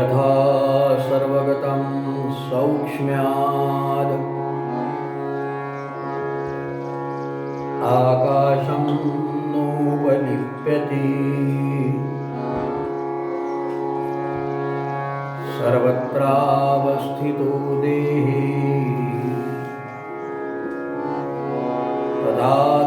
यथा सर्वगतं सौक्ष्म्याद् आकाशं नोपलिप्यते सर्वत्रावस्थितो देहे तदात्मानोपलिप्यते।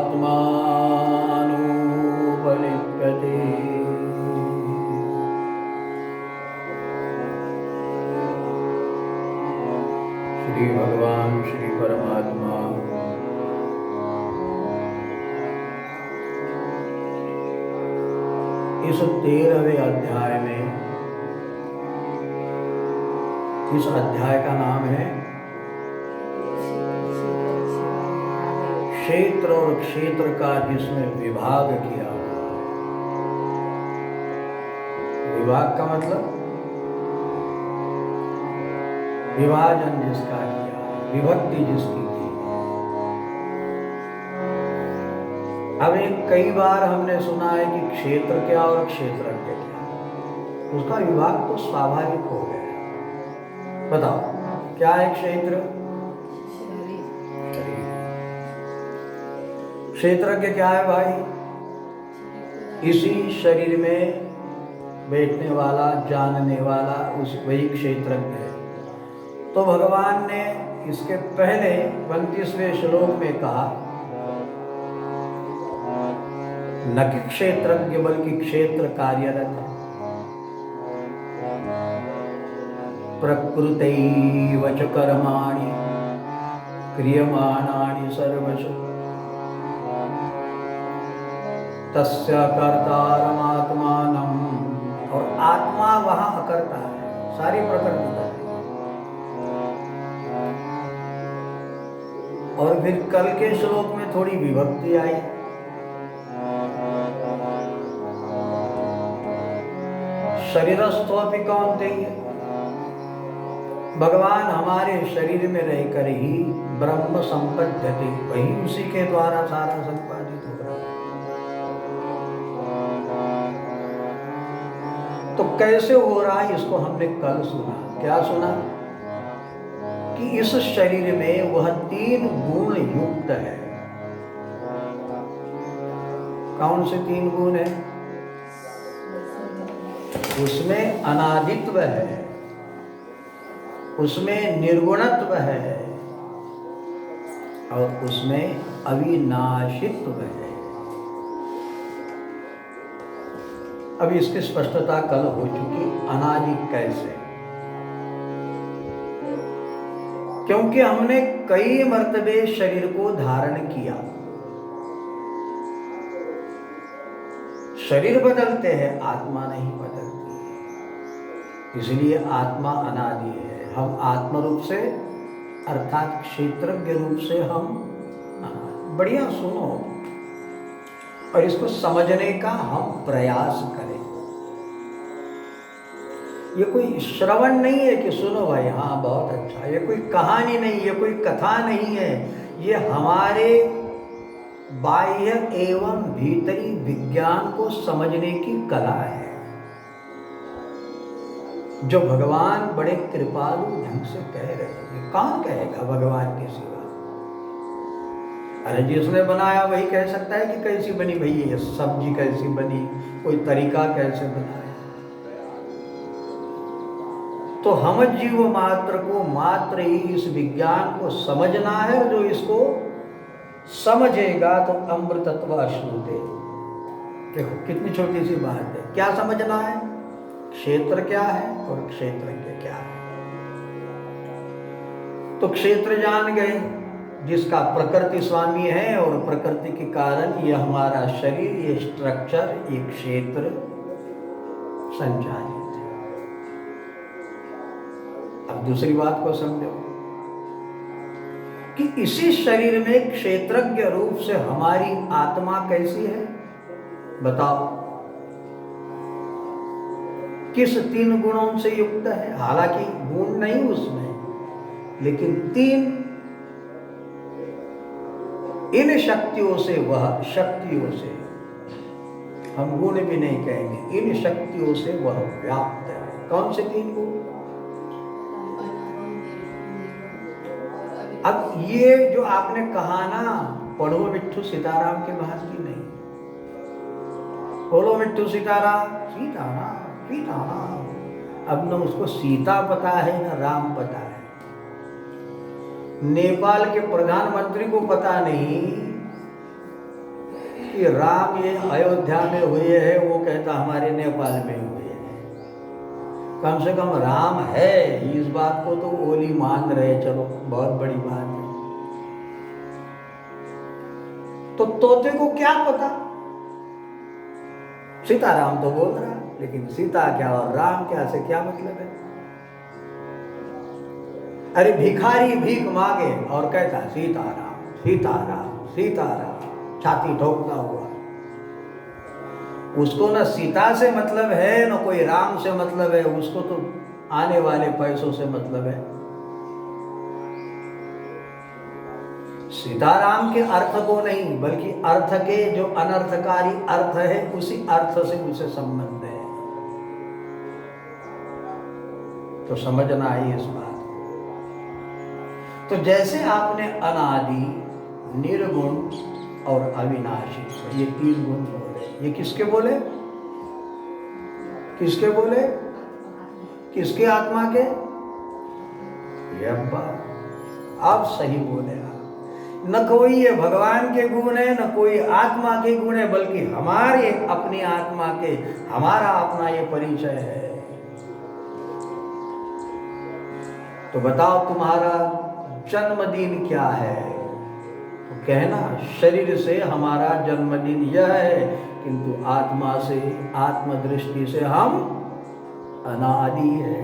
श्री भगवान श्री परमात्मा इस 13वें अध्याय में, इस अध्याय का नाम है क्षेत्र और क्षेत्र का जिसमें विभाग किया। विभाग का मतलब विभाजन जिसका किया, विभक्ति जिसकी की। अब एक कई बार हमने सुना है कि क्षेत्र क्या और क्षेत्रज्ञ क्या, उसका विभाग तो स्वाभाविक हो गया। बताओ क्या है क्षेत्र? शरीर। क्षेत्रज्ञ क्या है भाई? इसी शरीर में बैठने वाला, जानने वाला, उस वही क्षेत्रज्ञ है। तो भगवान ने इसके पहले 35वें श्लोक में कहा न कि क्षेत्रज्ञ बल्कि क्षेत्र कार्यरत है। प्रकृतैव च कर्माणि क्रियमाणानि सर्वशः तस्य कर्तारमात्मानम्। और आत्मा वहां अकर्ता है, सारी प्रकृति का। और फिर कल के श्लोक में थोड़ी विभक्ति आई। शरीरस्थोपि कौन्तेय, भगवान हमारे शरीर में रहकर ही ब्रह्म संपद्यते, वही उसी के द्वारा सारा संपादित हो रहा है। तो कैसे हो रहा है इसको हमने कल सुना। क्या सुना? कि इस शरीर में वह 3 गुण युक्त है। कौन से 3 गुण है? उसमें अनादित्व है, उसमें निर्गुणत्व है और उसमें अविनाशित्व है। अब इसकी स्पष्टता कल हो चुकी। अनादि कैसे? क्योंकि हमने कई मर्तबे शरीर को धारण किया। शरीर बदलते हैं, आत्मा नहीं बदलती, इसलिए आत्मा अनादि है। हम आत्म रूप से अर्थात क्षेत्रज्ञ रूप से हम बढ़िया सुनो और इसको समझने का हम प्रयास करें। ये कोई श्रवण नहीं है कि सुनो भाई हाँ बहुत अच्छा, ये कोई कहानी नहीं, ये कोई कथा नहीं है, ये हमारे बाह्य एवं भीतरी विज्ञान को समझने की कला है, जो भगवान बड़े कृपालु ढंग से कह रहे हैं। कौन कहेगा भगवान के सिवा? अरे जिसने बनाया वही कह सकता है कि कैसी बनी भई, ये सब्जी कैसी बनी, कोई तरीका कैसे बनाया। तो हम जीव मात्र को मात्र ही इस विज्ञान को समझना है। जो इसको समझेगा तो अमृतत्व अश्नुते। देखो कितनी छोटी सी बात है। क्या समझना है? क्षेत्र क्या है और क्षेत्रज्ञ क्या है। तो क्षेत्र जान गए, जिसका प्रकृति स्वामी है और प्रकृति के कारण ये हमारा शरीर, ये स्ट्रक्चर, ये क्षेत्र संचालित है। अब दूसरी बात को समझो कि इसी शरीर में क्षेत्रज्ञ रूप से हमारी आत्मा कैसी है? बताओ किस 3 गुणों से युक्त है? हालांकि गुण नहीं उसमें, लेकिन 3 इन शक्तियों से, वह शक्तियों से, हम गुण भी नहीं कहेंगे, इन शक्तियों से वह व्याप्त है। कौन से 3 गुण? अब ये जो आपने कहा ना, पढ़ो मिट्ठू सीताराम के भांति नहीं, बोलो मिट्ठू सीताराम, सीताराम सीताराम। अब न उसको सीता पता है न राम पता है। नेपाल के प्रधानमंत्री को पता नहीं कि राम ये अयोध्या में हुए हैं, वो कहता हमारे नेपाल में हुए हैं। कम से कम राम है, इस बात को तो ओली मान रहे, चलो बहुत बड़ी बात है। तो तोते को क्या पता? सीताराम तो बोल रहा, लेकिन सीता क्या और राम क्या से क्या मतलब है? अरे भिखारी भीख मांगे और कहता सीताराम सीताराम सीताराम, छाती ठोकता हुआ। उसको ना सीता से मतलब है ना कोई राम से मतलब है, उसको तो आने वाले पैसों से मतलब है। सीताराम के अर्थ को नहीं, बल्कि अर्थ के जो अनर्थकारी अर्थ है उसी अर्थ से उसे संबंध है। तो समझना है इस बात। तो जैसे आपने अनादि, निर्गुण और अविनाशी, ये 3 गुण बोले। ये किसके बोले? किसके बोले? किसके आत्मा के? ये आप सही बोले। न कोई ये भगवान के गुण है, न कोई आत्मा के गुण है, बल्कि हमारे अपनी आत्मा के, हमारा अपना ये परिचय है। तो बताओ तुम्हारा जन्मदिन क्या है? तो कहना शरीर से हमारा जन्मदिन यह है, किंतु आत्मा से, आत्मदृष्टि से हम अनादि है।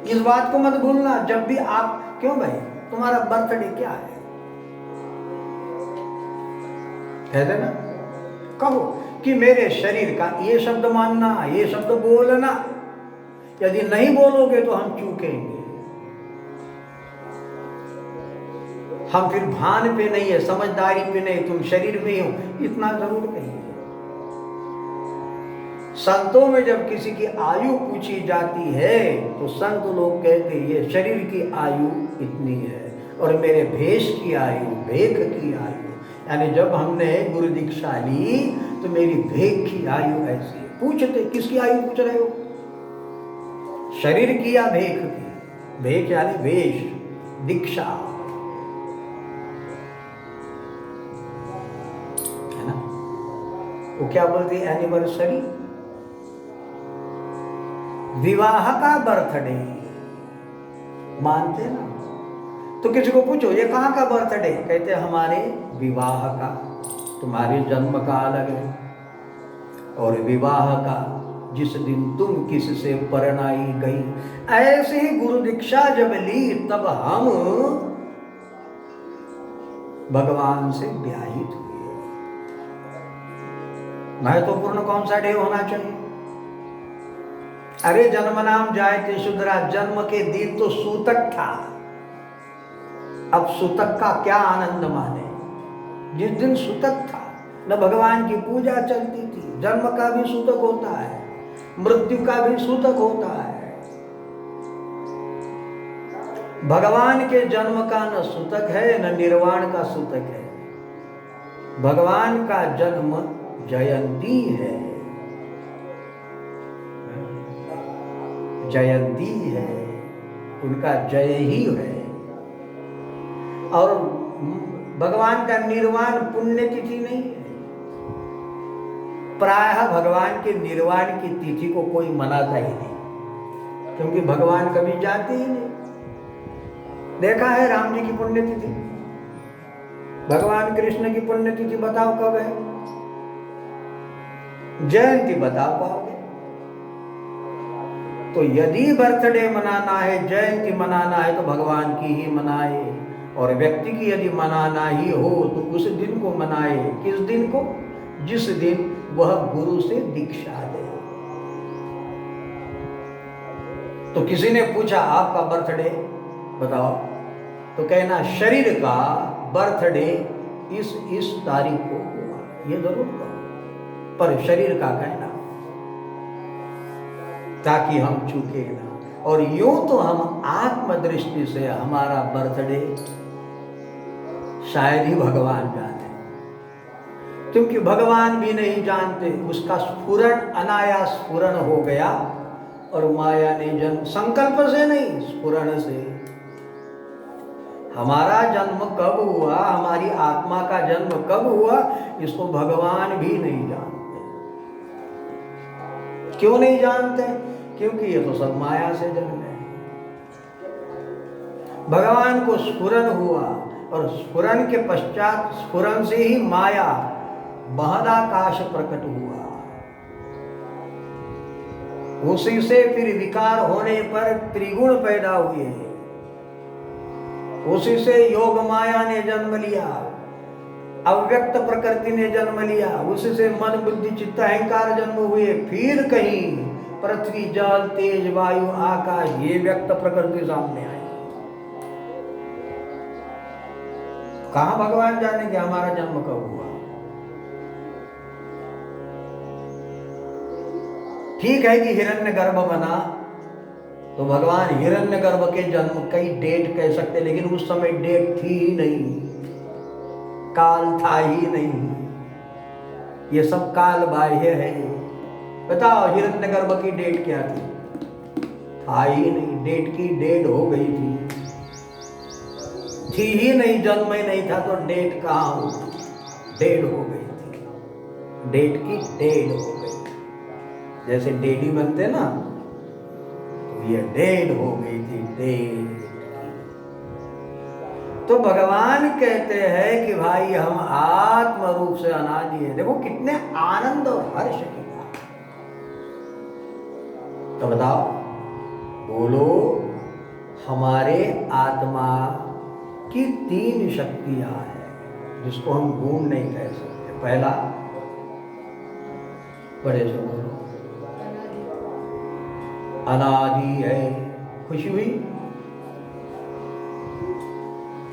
इस बात को मत भूलना जब भी आप, क्यों भाई तुम्हारा बर्थडे क्या है? कह देना, कहो कि मेरे शरीर का ये शब्द मानना, ये शब्द बोलना। यदि नहीं बोलोगे तो हम चूकेंगे। हम फिर भान पे नहीं है, समझदारी पे नहीं, तुम शरीर में ही हो, इतना जरूर कहिए। संतों में जब किसी की आयु पूछी जाती है तो संत लोग कहते हैं ये शरीर की आयु इतनी है और मेरे भेष की आयु, भेख की आयु, यानी जब हमने गुरु दीक्षा ली तो मेरी भेख की आयु ऐसी। पूछते किसकी आयु पूछ रहे हो? शरीर की या भेख की? भेख यानी भेष, दीक्षा है ना। वो क्या बोलते हैं? एनिवर्सरी, विवाह का बर्थडे मानते ना। तो किसी को पूछो ये कहाँ का बर्थडे? कहते हमारे विवाह का। तुम्हारे जन्म का अलग है और विवाह का जिस दिन तुम किससे परणाई गई। ऐसे ही गुरु दीक्षा जब ली तब हम भगवान से ब्याहित हुए। महत्वपूर्ण कौन सा डे होना चाहिए? अरे जन्म नाम जायते शुद्रा, जन्म के दिन तो सूतक था। अब सूतक का क्या आनंद माने? जिस दिन सूतक था न भगवान की पूजा चलती थी। जन्म का भी सूतक होता है, मृत्यु का भी सूतक होता है। भगवान के जन्म का न सूतक है न निर्वाण का सूतक है। भगवान का जन्म जयंती है, जयंती है, उनका जय ही है। और भगवान का निर्वाण पुण्यतिथि नहीं है। प्रायः भगवान के निर्वाण की तिथि को कोई मनाता ही नहीं, क्योंकि भगवान कभी जाते ही नहीं। देखा है राम जी की पुण्यतिथि, भगवान कृष्ण की पुण्यतिथि बताओ कब है? जयंती बताओ पाओगे? तो यदि बर्थडे मनाना है, जयंती मनाना है तो भगवान की ही मनाए, और व्यक्ति की यदि मनाना ही हो तो उस दिन को मनाए। किस दिन को? जिस दिन वह गुरु से दीक्षा ले। तो किसी ने पूछा आपका बर्थडे बताओ, तो कहना शरीर का बर्थडे इस तारीख को हुआ, ये जरूर कहो, पर शरीर का कहना। ताकि हम चूके ना। और यूं तो हम आत्मदृष्टि से हमारा बर्थडे शायद ही भगवान जाने, क्योंकि भगवान भी नहीं जानते। उसका स्फुरण अनायास स्फुरण हो गया और माया ने जन्म, संकल्प से नहीं स्फुरण से। हमारा जन्म कब हुआ, हमारी आत्मा का जन्म कब हुआ, इसको भगवान भी नहीं जानते। क्यों नहीं जानते? क्योंकि ये तो सब माया से जन्मे हैं। भगवान को स्फुरण हुआ और स्फुरण के पश्चात स्फुरण से ही माया बहदाकाश प्रकट हुआ। उसी से फिर विकार होने पर त्रिगुण पैदा हुए। उसी से योग माया ने जन्म लिया, अव्यक्त प्रकृति ने जन्म लिया। उसी से मन बुद्धि चित्त अहंकार जन्म हुए। फिर कहीं पृथ्वी जल तेज वायु आकाश, ये व्यक्त प्रकृति सामने आई। कहां भगवान जानेंगे हमारा जन्म कब हुआ। ठीक है कि हिरण्यगर्भ बना, तो भगवान हिरण्यगर्भ के जन्म कई डेट कह सकते, लेकिन उस समय डेट थी ही नहीं, काल था ही नहीं। ये सब काल बाह्य है। बताओ हिरण्यगर्भ की डेट क्या थी? था ही नहीं। डेट की डेट हो गई थी ही नहीं, जन्म ही नहीं था तो डेट कहाँ हो? डेट हो गई थी, डेट की डेट हो गई। जैसे डेडी बनते ना, तो ये डेट हो गई थी, डेट। तो भगवान कहते हैं कि भाई हम आत्म रूप से अनादि है। देखो कितने आनंद और हर्ष की बात। तो बताओ, बोलो, हमारे आत्मा की 3 शक्तियां हैं जिसको हम गुण नहीं कह सकते। पहला, बड़े से बोलो, अनादि है। खुशी हुई?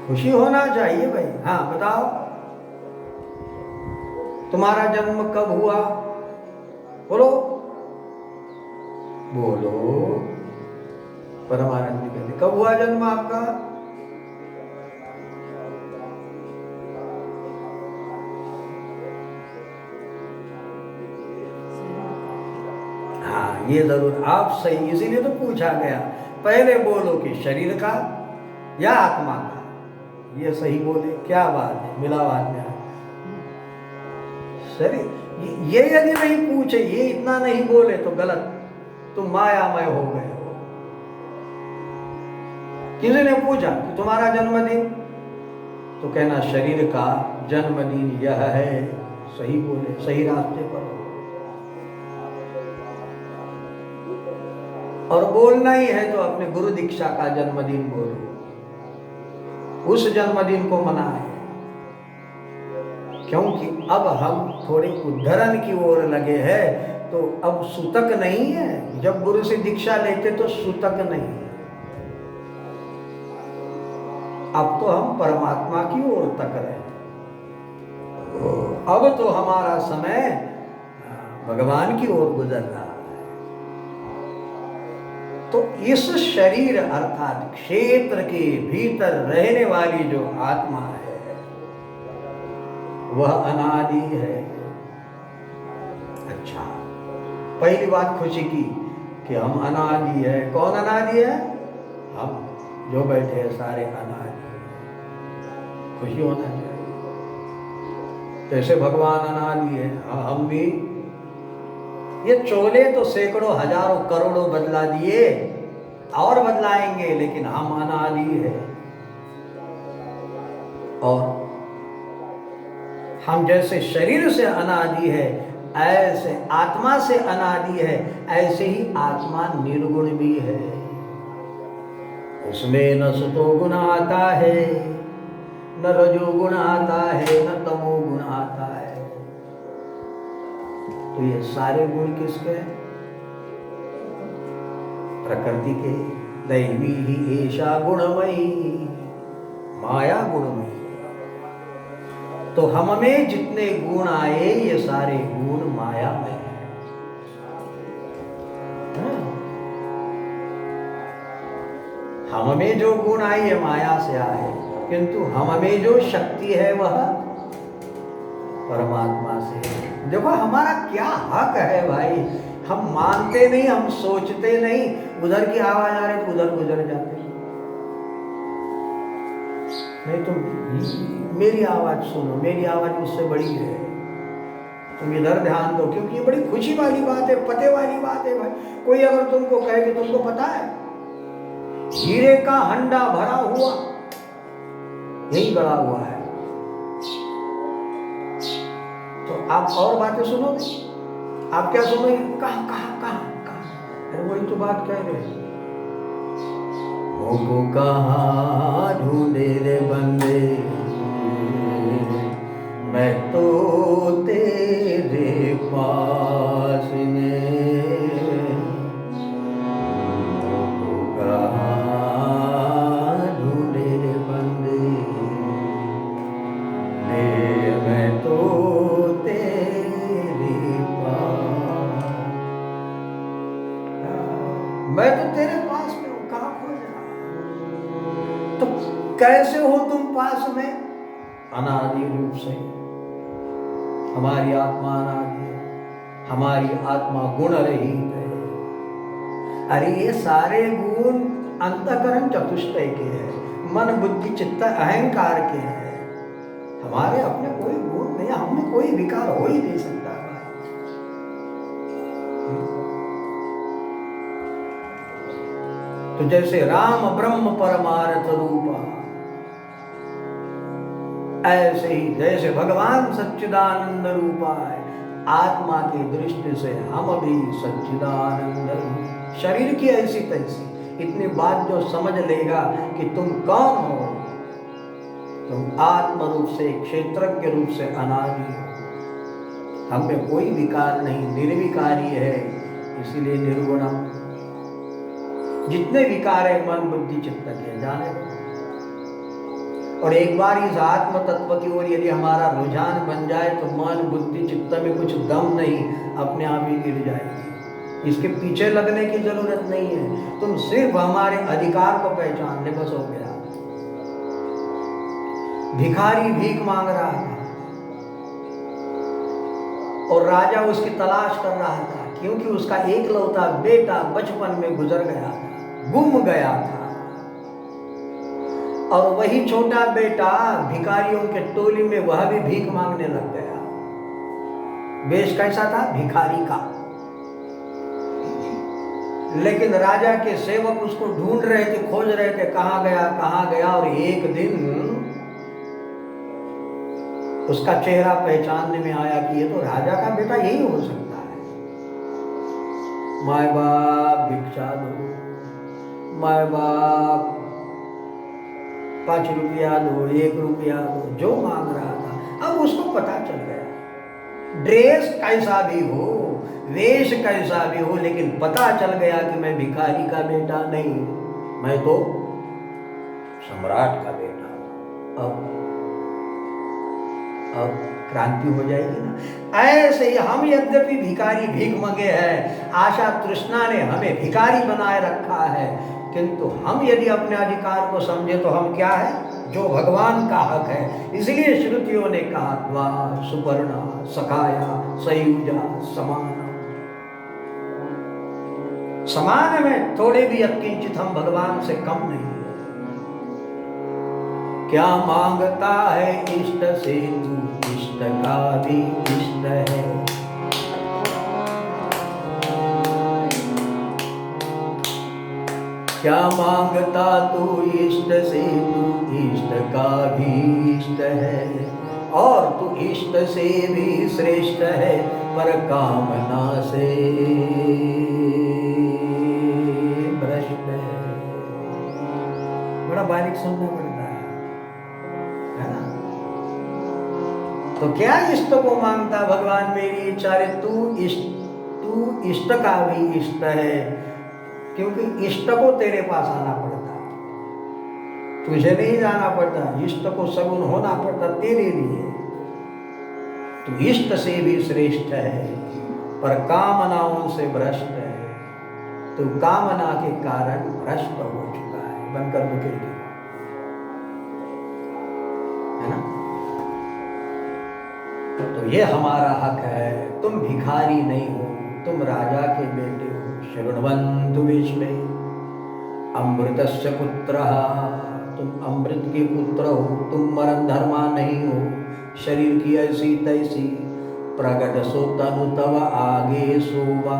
खुशी होना चाहिए भाई। हाँ बताओ, तुम्हारा जन्म कब हुआ? बोलो बोलो। परमानंद जी कहते कब हुआ जन्म आपका? हाँ ये जरूर आप सही, इसीलिए तो पूछा गया। पहले बोलो कि शरीर का या आत्मा का। ये सही बोले, क्या बात है, मिला बात में। शरीर ये यदि नहीं पूछे, ये इतना नहीं बोले तो गलत, तुम मायामय हो गए हो। किसी ने पूछा कि तुम्हारा जन्मदिन, तो कहना शरीर का जन्मदिन यह है। सही बोले, सही रास्ते पर हो। और बोलना ही है तो अपने गुरु दीक्षा का जन्मदिन बोलो, उस जन्मदिन को मनाएं। क्योंकि अब हम थोड़े उद्धरण की ओर लगे हैं, तो अब सूतक नहीं है। जब गुरु से दीक्षा लेते तो सूतक नहीं, अब तो हम परमात्मा की ओर तक रहे। अब तो हमारा समय भगवान की ओर गुजर रहा है। तो इस शरीर अर्थात क्षेत्र के भीतर रहने वाली जो आत्मा है वह अनादि है। अच्छा, पहली बात खुशी की कि हम अनादि है। कौन अनादि है? हम जो बैठे हैं सारे अनादि है। खुशी होना चाहिए। जैसे भगवान अनादि है, हम भी। ये चोले तो सैकड़ों हजारों करोड़ों बदला दिए और बदलाएंगे, लेकिन हम अनादि है। और हम जैसे शरीर से अनादि है, ऐसे आत्मा से अनादि है, ऐसे ही आत्मा निर्गुण भी है। उसमें न सतो गुण आता है, न रजो गुण आता है, न तमो गुण आता है। तो ये सारे गुण किसके? प्रकृति के। दैवी ही ऐशा गुणमयी, माया गुणमयी। तो हम में जितने गुण आए, ये सारे गुण माया में है। हम में जो गुण आई है माया से आए, किंतु हम में जो शक्ति है वह परमात्मा से है। देखो हमारा क्या हक है भाई, हम मानते नहीं, हम सोचते नहीं, उधर की आवाज आ रही तो उधर गुजर जाते। नहीं तो मेरी आवाज सुनो, मेरी आवाज मुझसे बड़ी है, तुम इधर ध्यान दो, क्योंकि ये बड़ी खुशी वाली बात है, पते वाली बात है भाई। कोई अगर तुमको कहे कि तुमको पता है हीरे का हंडा भरा हुआ यही गड़ा हुआ है, तो आप और बातें सुनोगे? आप क्या सुनोगे? कहाँ कहाँ कहाँ कहाँ? अरे वही तो बात कह रहे हैं, मोको कहाँ ढूंढे रे बंदे, मैं तो तेरे पास में, मोको कहाँ ढूंढे रे बंदे, मैं तो तेरे पास, मैं तो तेरे पास में हूँ, कहाँ खोज रहा? तो कैसे हो तुम पास में? अनादि रूप से हमारी आत्मा अनादि है, हमारी आत्मा गुण रहित है। अरे ये सारे गुण अंतःकरण चतुष्टय के हैं, मन बुद्धि चित्त अहंकार के हैं, हमारे अपने कोई गुण नहीं, हमें कोई विकार हो ही नहीं सकता। तो जैसे राम ब्रह्म परमार्थ रूपा, ऐसे ही जैसे भगवान सच्चिदानंद रूपा है, आत्मा की दृष्टि से हम भी सच्चिदानंद। शरीर की ऐसी तैसी, इतनी बात जो समझ लेगा कि तुम कौन हो, तुम आत्म रूप से क्षेत्रज्ञ रूप से अनादि हो, हम में कोई विकार नहीं, निर्विकारी है, इसीलिए निर्गुणम। जितने विकार है मन बुद्धि चित्त के जाने दो, और एक बार इस आत्म तत्व की ओर यदि हमारा रुझान बन जाए तो मन बुद्धि चित्त में कुछ दम नहीं, अपने आप ही गिर जाएगी। इसके पीछे लगने की जरूरत नहीं है, तुम सिर्फ हमारे अधिकार को पहचान ले, बस हो गया। भिखारी भीख मांग रहा था और राजा उसकी तलाश कर रहा था, क्योंकि उसका एकलौता बेटा बचपन में गुजर गया था, गुम गया था, और वही छोटा बेटा भिखारियों के टोली में वह भी भीख मांगने लग गया। वेश कैसा था? भिखारी का। लेकिन राजा के सेवक उसको ढूंढ रहे थे, खोज रहे थे, कहाँ गया, और एक दिन उसका चेहरा पहचानने में आया कि ये तो राजा का बेटा यही हो सकता है। माय बाप भिक्षा दो, माय बाप 5 रुपया दो, 1 रुपया दो, जो मांग रहा था। अब उसको पता चल गया, ड्रेस कैसा भी हो, वेश कैसा भी हो, लेकिन पता चल गया कि मैं भिखारी का बेटा नहीं, मैं तो सम्राट का बेटा हूं। अब क्रांति हो जाएगी ना। ऐसे ही हम यद्यपि भिखारी भीख मंगे हैं, आशा तृष्णा ने हमें भिखारी बनाए रखा है, किंतु हम यदि अपने अधिकार को समझे तो हम क्या है? जो भगवान का हक है। इसलिए श्रुतियों ने कहा द्वा सुपर्णा सखाया सयुजा समान। समान में थोड़े भी यत्किंचित हम भगवान से कम नहीं है। क्या मांगता है इष्ट से तू, इष्ट का भी इष्ट है। क्या मांगता तू इष्ट से तू, इष्ट का भी इष्ट है, और तू इष्ट से भी श्रेष्ठ है, पर कामना से भ्रष्ट है। बड़ा बारीक सुनना पड़ता है ना? तो क्या इष्ट को मांगता भगवान? मेरी इच्छा रे, तू इष्ट का भी इष्ट है, क्योंकि इष्ट को तेरे पास आना पड़ता, तुझे नहीं जाना पड़ता, इष्ट को सगुन होना पड़ता तेरे लिए। तू इष्ट से भी श्रेष्ठ है, पर कामनाओं से भ्रष्ट है, तू कामना के कारण भ्रष्ट हो चुका है। बनकर बिखेरती है ना। तो ये हमारा हक है, तुम भिखारी नहीं हो, तुम राजा के बेटे हो। शृण्वन्तु विश्वे अमृतस्य पुत्रः, तुम अमृत के पुत्र हो, तुम मरण धर्मा नहीं हो। शरीर की ऐसी तैसी प्रगट सो तनु तव आगे सोवा,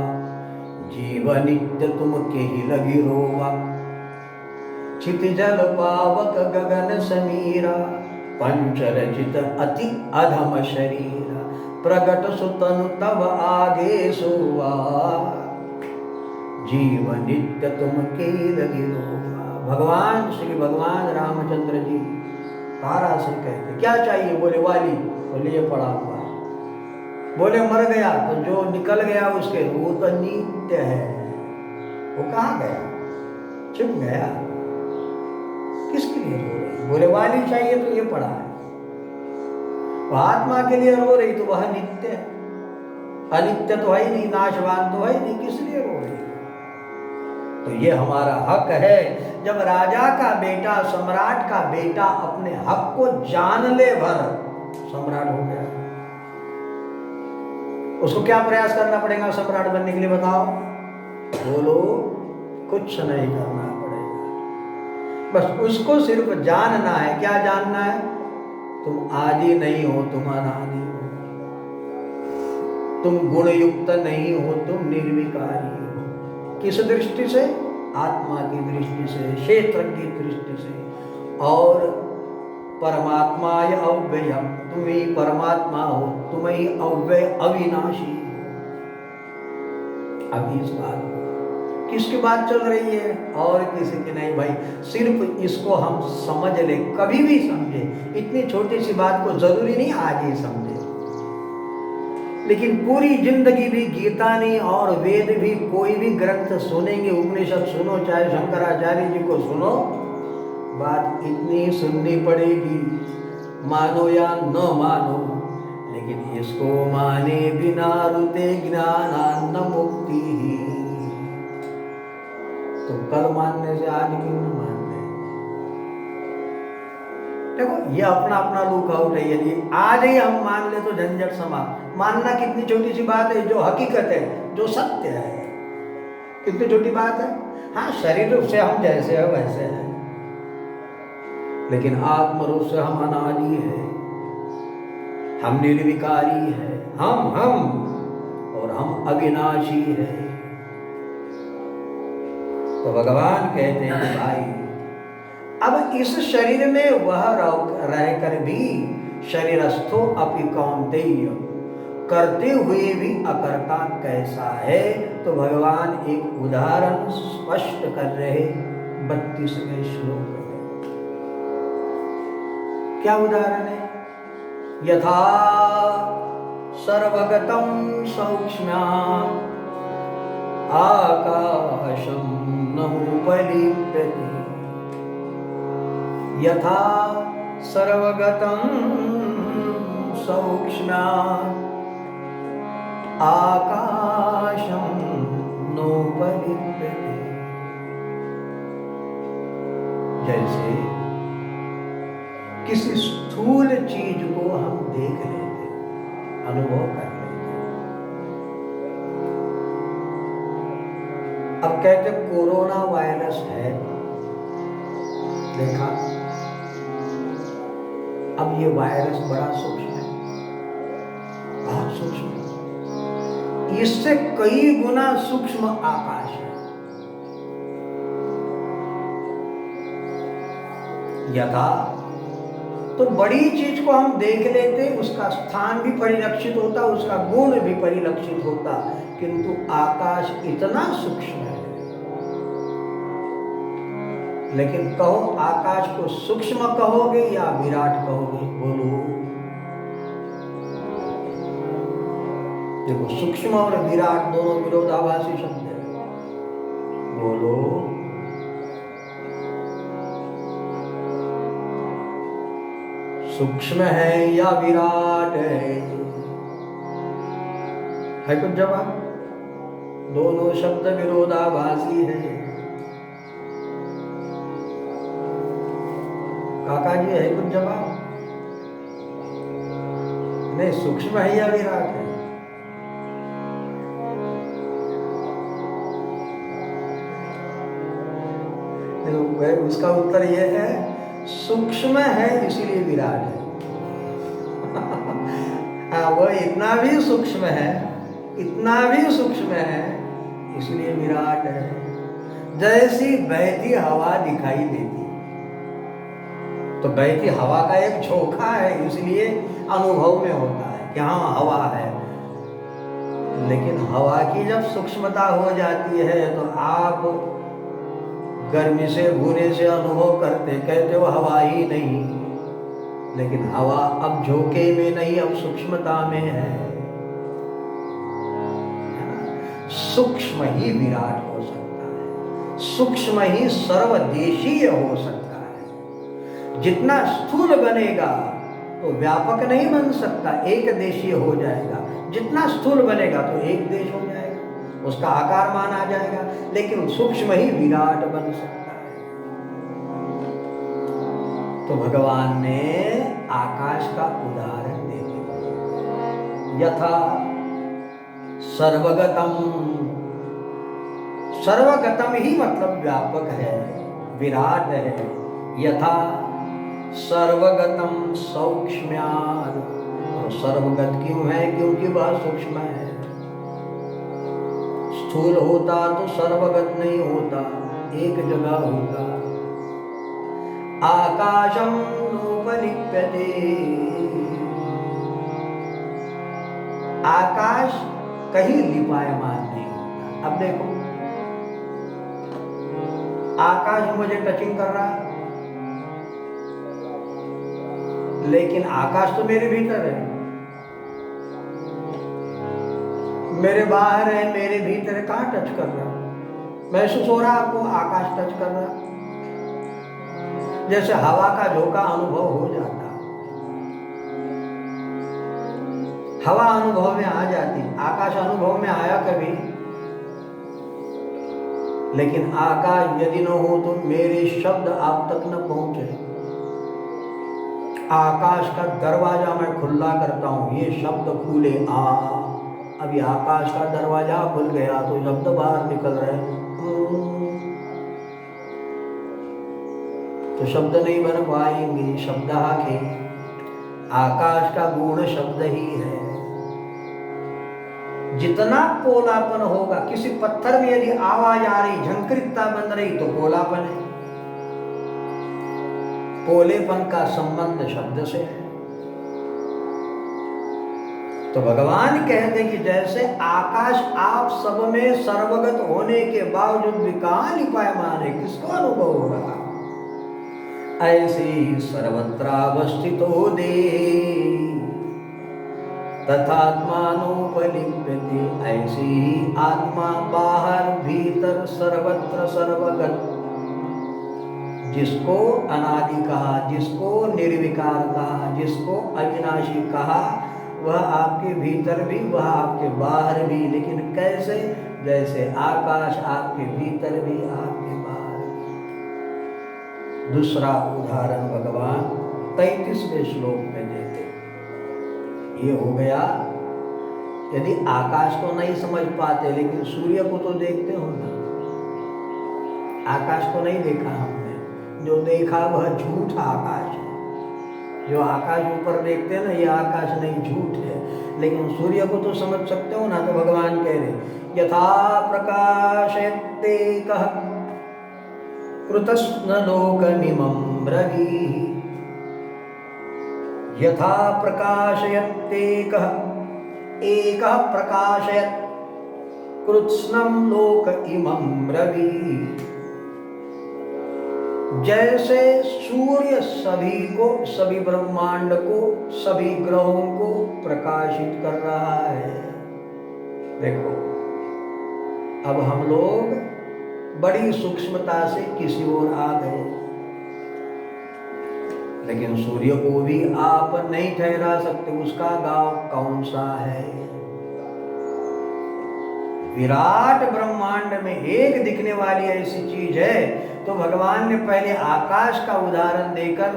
जीव नित्य तुम के ही लगी रोवा। क्षितिजल पावक गगन समीरा, पंचरचित अति अधम शरीरा, प्रगट सो तनु तव आगे सोवा, जीव नित्य तुम के लगी रोवा। भगवान श्री भगवान रामचंद्र जी तारा से कहते क्या चाहिए? बोले वाली, बोले ये पड़ा हुआ। बोले मर गया, तो जो निकल गया उसके वो तो नित्य है, वो कहाँ गया? चुप गया। किसके लिए रो रही? बोले वाली चाहिए तो ये पड़ा है। वह आत्मा के लिए रो रही तो वह नित्य है, अनित्य तो है ही नहीं, नाशवान तो है ही नहीं, किस लिए रो रही? तो ये हमारा हक है। जब राजा का बेटा, सम्राट का बेटा अपने हक को जान ले भर सम्राट हो गया, उसको क्या प्रयास करना पड़ेगा सम्राट बनने के लिए? बताओ। बोलो, कुछ नहीं करना पड़ेगा, बस उसको सिर्फ जानना है। क्या जानना है? तुम आदि नहीं हो, तुम अनादि हो, तुम गुण युक्त नहीं हो, तुम निर्विकारी हो। किस दृष्टि से? आत्मा की दृष्टि से, क्षेत्र की दृष्टि से। और परमात्मा या अव्यय, तुम ही परमात्मा हो, तुम ही अव्यय अविनाशी हो। अब इस बात किसकी बात चल रही है? और किसी की नहीं भाई, सिर्फ इसको हम समझ ले, कभी भी समझे। इतनी छोटी सी बात को जरूरी नहीं आज ही समझे, लेकिन पूरी जिंदगी भी गीता नहीं और वेद भी, कोई भी ग्रंथ सुनेंगे, उपनिषद सुनो, चाहे शंकराचार्य जी को सुनो, बात इतनी सुननी पड़ेगी, मानो या न मानो, लेकिन इसको माने बिना रुते ज्ञानान्न मुक्ति ही। तो कल मानने से आज क्यों न मानते? देखो, ये अपना अपना लुक आउट है। यदि आज ही हम मान ले तो झंझट समाप्त। मानना कितनी छोटी सी बात है, जो हकीकत है, जो सत्य है, कितनी छोटी बात है। हाँ, शरीर रूप से हम जैसे हैं वैसे हैं, लेकिन आत्म रूप से हम अनादि है, हम निर्विकारी है, हम और हम अविनाशी है। तो भगवान कहते हैं कि भाई, अब इस शरीर में वह रहकर भी शरीरस्थो अपि कौन्तेय, करते हुए भी अकर्ता कैसा है? तो भगवान एक उदाहरण स्पष्ट कर रहे 32वें श्लोक में। क्या उदाहरण है? यथा सर्वगतं सौक्ष्म्यात् आकाशं नोपलिप्यते, यथा सर्वगतं सौक्ष्म्यात् आकाशं नोपलिप्यते। जैसे किसी स्थूल चीज को हम देख लेते, अनुभव कर लेते। अब कहते कोरोना वायरस है, देखा। अब ये वायरस बड़ा सूक्ष्म है, बहुत सूक्ष्म है, इससे कई गुना सूक्ष्म आकाश है। यथा, तो बड़ी चीज को हम देख लेते, उसका स्थान भी परिलक्षित होता, उसका गुण भी परिलक्षित होता, किंतु आकाश इतना सूक्ष्म है। लेकिन कहो, आकाश को सूक्ष्म कहोगे या विराट कहोगे? बोलो। देखो, सूक्ष्म और विराट दोनों विरोधाभासी शब्द है। बोलो। सूक्ष्म है या विराट है कुछ जवाब? दोनों शब्द विरोधाभासी है। काका जी है कुछ जवाब? नहीं, सूक्ष्म है या विराट है? उसका उत्तर यह है, सूक्ष्म है इसीलिए विराट है। हाँ, वो इतना भी सूक्ष्म है, इतना भी सूक्ष्म है, इसलिए विराट है। जैसी बहती हवा दिखाई देती, तो बहती हवा का एक झोंका है, इसलिए अनुभव में होता है कि हाँ हवा है। लेकिन हवा की जब सूक्ष्मता हो जाती है तो आप गर्मी से भूने से अनुभव करते, कहते हो हवा ही नहीं, लेकिन हवा अब झोंके में नहीं, अब सूक्ष्मता में है। सूक्ष्म ही विराट हो सकता है, सूक्ष्म ही सर्वदेशीय हो सकता है। जितना स्थूल बनेगा तो व्यापक नहीं बन सकता, एक देशीय हो जाएगा। जितना स्थूल बनेगा तो एक देश हो जाएगा, उसका आकार मान आ जाएगा, लेकिन सूक्ष्म ही विराट बन सकता है। तो भगवान ने आकाश का उदाहरण दे दिया। यथा सर्वगतम, सर्वगतम ही मतलब व्यापक है, विराट है। यथा सर्वगतम सौक्ष्म्यात्, और सर्वगत क्यों है? क्योंकि वह सूक्ष्म है। स्थूल होता तो सर्वगत नहीं होता, एक जगह होता। आकाशम नोपलिप्यते, आकाश कहीं लिपायमान नहीं होता। अब देखो, आकाश मुझे टचिंग कर रहा है, लेकिन आकाश तो मेरे भीतर है, मेरे बाहर है, मेरे भीतर है, कहाँ टच कर रहा? महसूस हो रहा आपको? आकाश टच कर रहा। जैसे हवा का झोंका अनुभव हो जाता, हवा अनुभव में आ जाती, आकाश अनुभव में आया कभी? लेकिन आकाश यदि न हो तो मेरे शब्द आप तक न पहुंचे। आकाश का दरवाजा मैं खुला करता हूं, ये शब्द खुले आ, अभी आकाश का दरवाजा खुल गया तो शब्द बाहर निकल रहे, तो शब्द नहीं बन पाएंगे। शब्द के आकाश का गुण शब्द ही है। जितना पोलापन होगा, किसी पत्थर में यदि आवाज आ रही, झंकृतता बन रही, तो पोलापन है। पोलेपन का संबंध शब्द से है। तो भगवान कहते कि जैसे आकाश आप सब में सर्वगत होने के बावजूद भी कहां लिपायमान है, किसको अनुभव हो रहा, ऐसे ही सर्वत्रावस्थितो देही तथात्मानोपलिप्यते, ऐसे ही आत्मा बाहर भीतर सर्वत्र सर्वगत, जिसको अनादि कहा, जिसको निर्विकार कहा, जिसको अविनाशी कहा, वह आपके भीतर भी, वह आपके बाहर भी। लेकिन कैसे? जैसे आकाश आपके भीतर भी, आपके बाहर भी। दूसरा उदाहरण भगवान 33वें श्लोक में देते। ये हो गया यदि आकाश को नहीं समझ पाते, लेकिन सूर्य को तो देखते हो ना। आकाश को नहीं देखा हमने, जो देखा वह झूठा आकाश है। जो आकाश ऊपर देखते हैं ना, ये आकाश नहीं, झूठ है। लेकिन सूर्य को तो समझ सकते हो ना। तो भगवान कह रहे यथा प्रकाशयत्येकः कृतस्नलोकमिमं रविः, यथा प्रकाशयत्येकः, एकः प्रकाशयत् कृत्स्नं लोक इमं रविः। जैसे सूर्य सभी को, सभी ब्रह्मांड को, सभी ग्रहों को प्रकाशित कर रहा है। देखो, अब हम लोग बड़ी सूक्ष्मता से किसी ओर आ गए, लेकिन सूर्य को भी आप नहीं ठहरा सकते, उसका गांव कौन सा है। विराट ब्रह्मांड में एक दिखने वाली ऐसी चीज है। तो भगवान ने पहले आकाश का उदाहरण देकर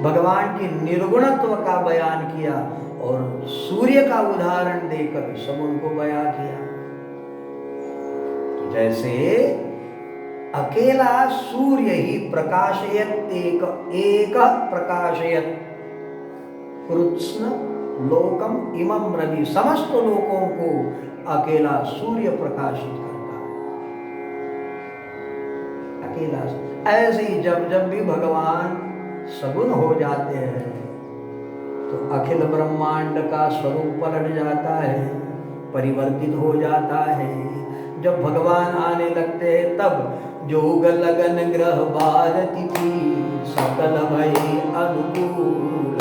भगवान की निर्गुणत्व का बयान किया और सूर्य का उदाहरण देकर सब उनको बयां किया। तो जैसे अकेला सूर्य ही प्रकाशयत एक प्रकाशयत कृत्स्न लोकम इमं रवि, समस्त लोकों को अकेला सूर्य प्रकाशित करता है, अकेला। ऐसे ही जब जब भी भगवान सगुण हो जाते हैं तो अखिल ब्रह्मांड का स्वरूप पलट जाता है, परिवर्तित हो जाता है। जब भगवान आने लगते हैं तब जोग लगन ग्रह भारती सकल भय अनुकूल,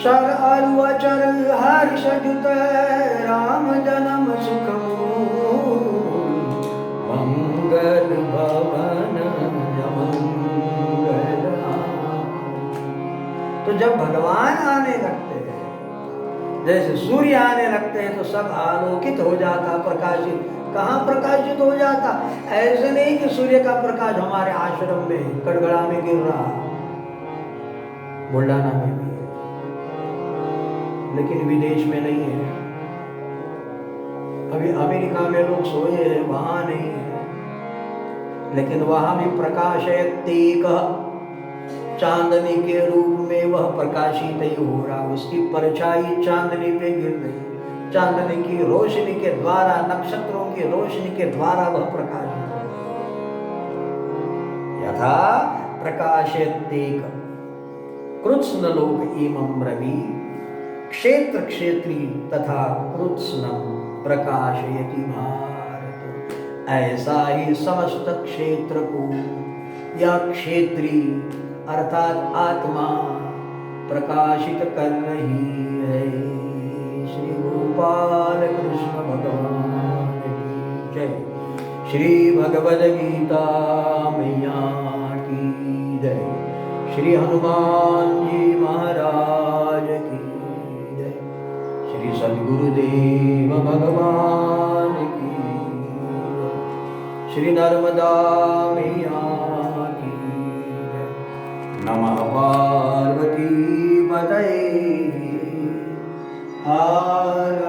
शर अरु अचर हर्ष जुत राम जन्म सुख मंगल भवन मंगल। तो जब भगवान आने लगते हैं, जैसे सूर्य आने लगते हैं तो सब आलोकित हो जाता, प्रकाशित। कहाँ प्रकाशित हो जाता? ऐसे नहीं कि सूर्य का प्रकाश हमारे आश्रम में कड़गड़ा में गिर रहा, बुल्ढाना में भी है, लेकिन विदेश में नहीं है। अभी अमेरिका में लोग सोए हैं, वहां नहीं है, लेकिन वहां भी प्रकाश है। तेक चांदनी के रूप में वह प्रकाशित ही हो रहा, उसकी परछाई चांदनी पे गिर रही, चांदनी की रोशनी के द्वारा, नक्षत्रों की रोशनी के द्वारा वह प्रकाशित हो। यथा प्रकाशयत्येक कृत्स्न लोक इमं रवि, क्षेत्र क्षेत्री तथा कृत्स्न प्रकाशयति भारत। ऐसा ही समस्त क्षेत्र को या क्षेत्री अर्थात आत्मा प्रकाशित कर रही है। श्री गोपाल कृष्ण भगवान की जय। श्री भगवद गीता मैया की जय। श्री हनुमान जी महाराज की जय। श्री सद्गुरुदेव भगवान की जय। श्री नर्मदा मैया की जय। नमः पार्वती पतये हर